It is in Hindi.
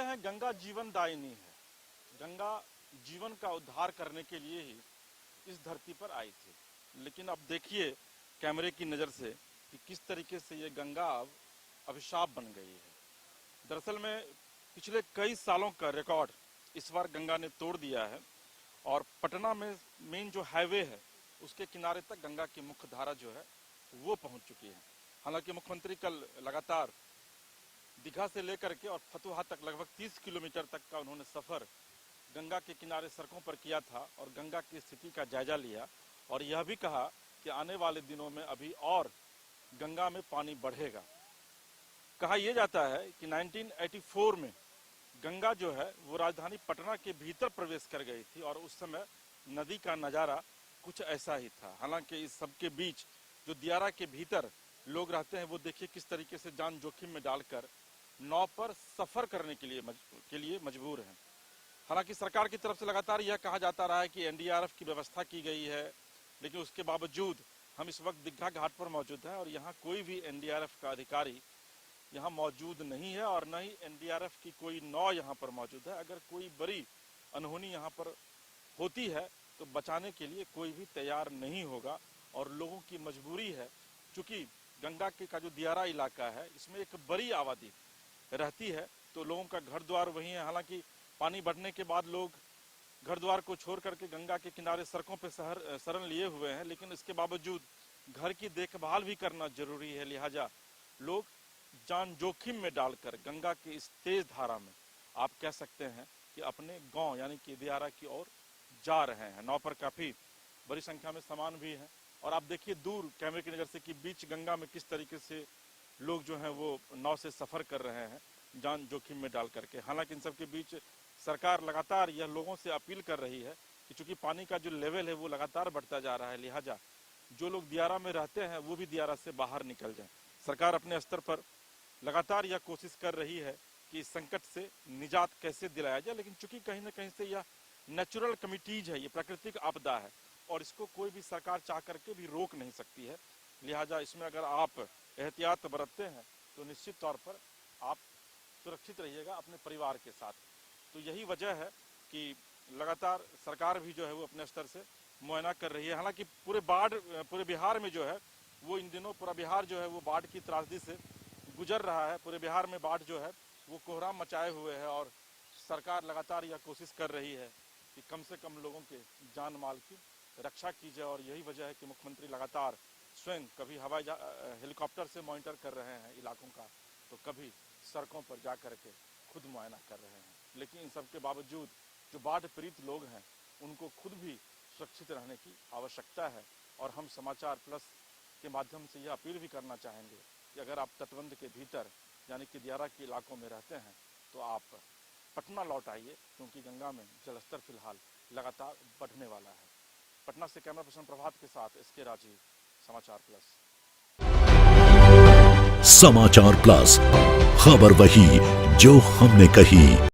हैं गंगा जीवन दायिनी है। गंगा जीवन का उद्धार करने के लिए ही इस धरती पर आई थी। लेकिन अब देखिए कैमरे की नज़र से कि किस तरीके से ये गंगा अब अभिशाप बन गई है। दरअसल में पिछले कई सालों का रिकॉर्ड इस बार गंगा ने तोड़ दिया है और पटना में मेन जो हाईवे है उसके किनारे तक गंगा की मुख्य धारा जो है वो पहुंच चुकी है। हालांकि मुख्यमंत्री कल लगातार दीघा से लेकर के और फतुहा तक लगभग 30 किलोमीटर तक का उन्होंने सफर गंगा के किनारे सड़कों पर किया था और गंगा की स्थिति का जायजा लिया और यह भी कहा कि आने वाले दिनों में अभी और गंगा में पानी बढ़ेगा। कहा यह जाता है कि 1984 में गंगा जो है वो राजधानी पटना के भीतर प्रवेश कर गई थी और उस समय नदी का नज़ारा कुछ ऐसा ही था। हालांकि इस सब के बीच जो दियारा के भीतर लोग रहते हैं वो देखिए किस तरीके से जान जोखिम में डालकर नाव पर सफर करने के लिए मजबूर हैं। हालांकि सरकार की तरफ से लगातार यह कहा जाता रहा है कि एनडीआरएफ की व्यवस्था की गई है, लेकिन उसके बावजूद हम इस वक्त दीघा घाट पर मौजूद हैं और यहाँ कोई भी एनडीआरएफ का अधिकारी यहाँ मौजूद नहीं है और न ही एनडीआरएफ की कोई नाव यहाँ पर मौजूद है। अगर कोई बड़ी अनहोनी यहाँ पर होती है तो बचाने के लिए कोई भी तैयार नहीं होगा और लोगों की मजबूरी है। चूँकि गंगा के का जो दियारा इलाका है इसमें एक बड़ी आबादी रहती है तो लोगों का घर द्वार वहीं है। हालांकि पानी बढ़ने के बाद लोग घर द्वार को छोड़ करके गंगा के किनारे सड़कों पर शरण लिए हुए हैं, लेकिन इसके बावजूद घर की देखभाल भी करना जरूरी है। लिहाजा लोग जान जोखिम में डालकर गंगा की इस तेज धारा में आप कह सकते हैं कि अपने गांव यानी कि दियारा की ओर जा रहे हैं। नाव पर काफी बड़ी संख्या में सामान भी है और आप देखिए दूर कैमरे की नज़र से कि बीच गंगा में किस तरीके से लोग जो हैं वो नाव से सफर कर रहे हैं जान जोखिम में डाल करके। हालांकि इन सब के बीच सरकार लगातार यह लोगों से अपील कर रही है कि चूंकि पानी का जो लेवल है वो लगातार बढ़ता जा रहा है, लिहाजा जो लोग दियारा में रहते हैं वो भी दियारा से बाहर निकल जाएं। सरकार अपने स्तर पर लगातार यह कोशिश कर रही है कि इस संकट से निजात कैसे दिलाया जाए, लेकिन चूंकि कहीं ना कहीं से यह नेचुरल कमिटीज है, ये प्राकृतिक आपदा है और इसको कोई भी सरकार चाह करके भी रोक नहीं सकती है। लिहाजा इसमें अगर आप एहतियात बरतते हैं तो निश्चित तौर पर आप सुरक्षित रहिएगा अपने परिवार के साथ। तो यही वजह है कि लगातार सरकार भी जो है वो अपने स्तर से मुआयना कर रही है। हालांकि पूरे बिहार में जो है वो इन दिनों पूरा बिहार जो है वो बाढ़ की त्रासदी से गुजर रहा है। पूरे बिहार में बाढ़ जो है वो कोहराम मचाए हुए है और सरकार लगातार यह कोशिश कर रही है कि कम से कम लोगों के जान माल की रक्षा की जाए और यही वजह है कि मुख्यमंत्री लगातार स्वयं कभी हवाई हेलीकॉप्टर से मॉनिटर कर रहे हैं इलाकों का तो कभी सड़कों पर जा कर के खुद मुआयना कर रहे हैं। लेकिन इन सब के बावजूद जो बाढ़ पीड़ित लोग हैं उनको खुद भी सुरक्षित रहने की आवश्यकता है और हम समाचार प्लस के माध्यम से यह अपील भी करना चाहेंगे कि अगर आप तटबंध के भीतर यानी कि दियारा के इलाकों में रहते हैं तो आप पटना लौट आइए, क्योंकि गंगा में जलस्तर फिलहाल लगातार बढ़ने वाला है। पटना से कैमरा पर्सन प्रभात के साथ एसके राजीव, समाचार प्लस। समाचार प्लस, खबर वही जो हमने कही।